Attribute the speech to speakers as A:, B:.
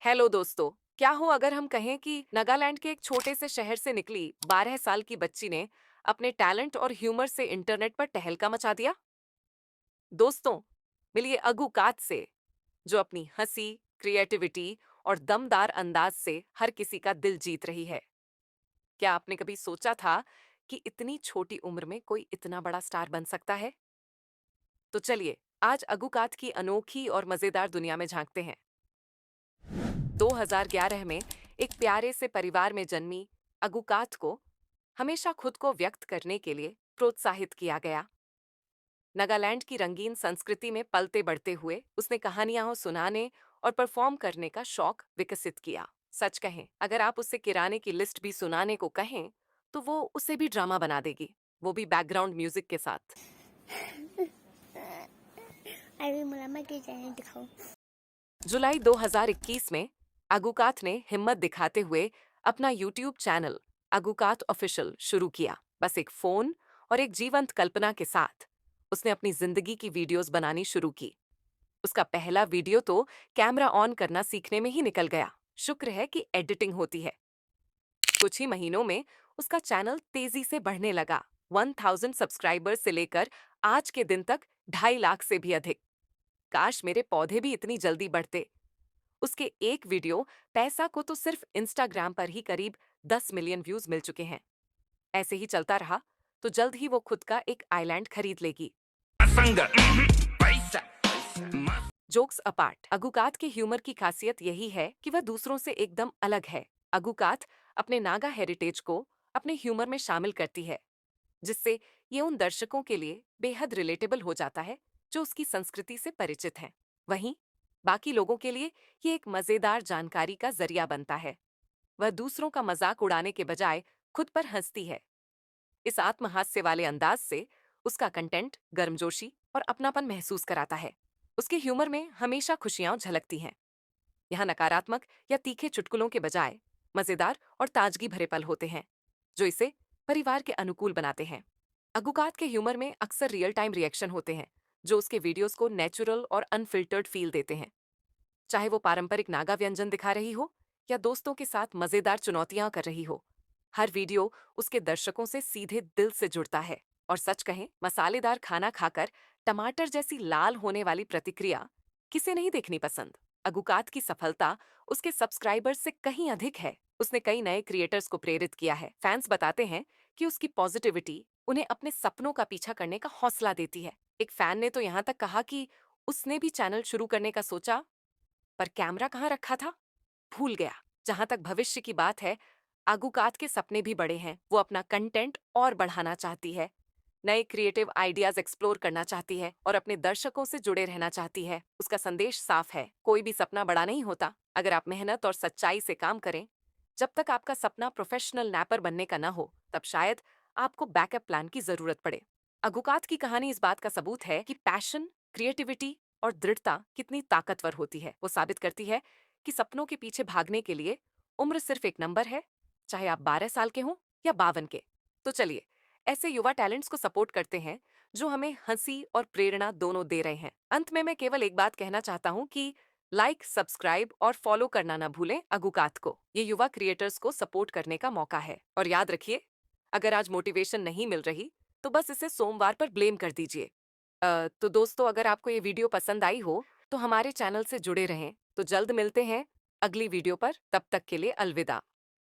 A: Hello दोस्तों। क्या हो अगर हम कहें कि नागालैंड के एक छोटे से शहर से निकली 12 साल की बच्ची ने अपने टैलेंट और ह्यूमर से इंटरनेट पर तहलका मचा दिया। दोस्तों, मिलिए अगु कात से, जो अपनी हंसी, क्रिएटिविटी और दमदार अंदाज से हर किसी का दिल जीत रही है। क्या आपने कभी सोचा था कि इतनी छोटी उम्र में कोई इतना बड़ा स्टार बन सकता है? तो चलिए आज अगु कात की अनोखी और मजेदार दुनिया में झांकते हैं। 2011 में एक प्यारे से परिवार में जन्मी अगुकात को हमेशा खुद को व्यक्त करने के लिए प्रोत्साहित किया गया। नागालैंड की रंगीन संस्कृति में पलते बढ़ते हुए उसने कहानियां सुनाने और परफॉर्म करने का शौक विकसित किया। सच कहें, अगर आप उससे किराने की लिस्ट भी सुनाने को कहें तो वो उसे भी ड्रामा बना देगी, वो भी बैकग्राउंड म्यूजिक के साथ।
B: अरे मला माहिती आहे दिखाओ.
A: जुलाई 2021 में अगुकात ने हिम्मत दिखाते हुए अपना यूट्यूब चैनल अगुकात ऑफिशियल शुरू किया। बस एक फोन और एक जीवंत कल्पना के साथ उसने अपनी जिंदगी की वीडियोस बनानी शुरू की। उसका पहला वीडियो तो कैमरा ऑन करना सीखने में ही निकल गया। शुक्र है कि एडिटिंग होती है। कुछ ही महीनों में उसका चैनल तेजी से बढ़ने लगा। 1000 सब्सक्राइबर्स से लेकर आज के दिन तक 2.5 लाख से भी अधिक। काश मेरे पौधे भी इतनी जल्दी बढ़ते। उसके एक वीडियो पैसा को तो सिर्फ इंस्टाग्राम पर ही करीब 10 मिलियन व्यूज मिल चुके हैं। ऐसे ही चलता रहा तो जल्द ही वो खुद का एक आइलैंड खरीद लेगी। जोक्स अपार्ट, अगुकात के ह्यूमर की खासियत यही है कि वह दूसरों से एकदम अलग है। अगुकात अपने नागा हेरिटेज को अपने ह्यूमर में शामिल करती है, जिससे ये उन दर्शकों के लिए बेहद रिलेटेबल हो जाता है जो उसकी संस्कृति से परिचित हैं। वहीं बाकी लोगों के लिए ये एक मजेदार जानकारी का जरिया बनता है। वह दूसरों का मजाक उड़ाने के बजाय खुद पर हंसती है। इस आत्महास्य वाले अंदाज से उसका कंटेंट गर्मजोशी और अपनापन महसूस कराता है। उसके ह्यूमर में हमेशा खुशियां झलकती हैं। यहाँ नकारात्मक या तीखे चुटकुलों के बजाय मजेदार और ताजगी भरे पल होते हैं, जो इसे परिवार के अनुकूल बनाते हैं। अगुकात के ह्यूमर में अक्सर रियल टाइम रिएक्शन होते हैं, जो उसके वीडियोस को नेचुरल और अनफिल्टर्ड फील देते हैं। चाहे वो पारंपरिक नागा व्यंजन दिखा रही हो या दोस्तों के साथ मजेदार चुनौतियां कर रही हो, हर वीडियो उसके दर्शकों से सीधे दिल से जुड़ता है। और सच कहें, मसालेदार खाना खाकर टमाटर जैसी लाल होने वाली प्रतिक्रिया किसे नहीं देखनी पसंद। अगुकात की सफलता उसके सब्सक्राइबर्स से कहीं अधिक है। उसने कई नए क्रिएटर्स को प्रेरित किया है। फैंस बताते हैं कि उसकी पॉजिटिविटी उन्हें अपने सपनों का पीछा करने का हौसला देती है। एक फैन ने तो यहाँ तक कहा कि उसने भी चैनल शुरू करने का सोचा, पर कैमरा कहाँ रखा था, भूल गया। जहां तक भविष्य की बात है, आगुकात के सपने भी बड़े हैं। वो अपना कंटेंट और बढ़ाना चाहती है, नए क्रिएटिव आइडियाज एक्सप्लोर करना चाहती है और अपने दर्शकों से जुड़े रहना चाहती है। उसका संदेश साफ है, कोई भी सपना बड़ा नहीं होता अगर आप मेहनत और सच्चाई से काम करें। जब तक आपका सपना प्रोफेशनल नैपर बनने का ना हो, तब शायद आपको बैकअप प्लान की जरूरत पड़े। अगुकात की कहानी इस बात का सबूत है कि पैशन, क्रिएटिविटी और दृढ़ता कितनी ताकतवर होती है। वो साबित करती है कि सपनों के पीछे भागने के लिए उम्र सिर्फ एक नंबर है, चाहे आप 12 साल के हों या 52 के। तो चलिए ऐसे युवा टैलेंट्स को सपोर्ट करते हैं जो हमें हंसी और प्रेरणा दोनों दे रहे हैं। अंत में मैं केवल एक बात कहना चाहता हूँ कि लाइक, सब्सक्राइब और फॉलो करना ना भूलें अगुकात को। ये युवा क्रिएटर्स को सपोर्ट करने का मौका है। और याद रखिए, अगर आज मोटिवेशन नहीं मिल रही तो बस इसे सोमवार पर ब्लेम कर दीजिए। तो दोस्तों, अगर आपको ये वीडियो पसंद आई हो तो हमारे चैनल से जुड़े रहें। तो जल्द मिलते हैं अगली वीडियो पर। तब तक के लिए अलविदा।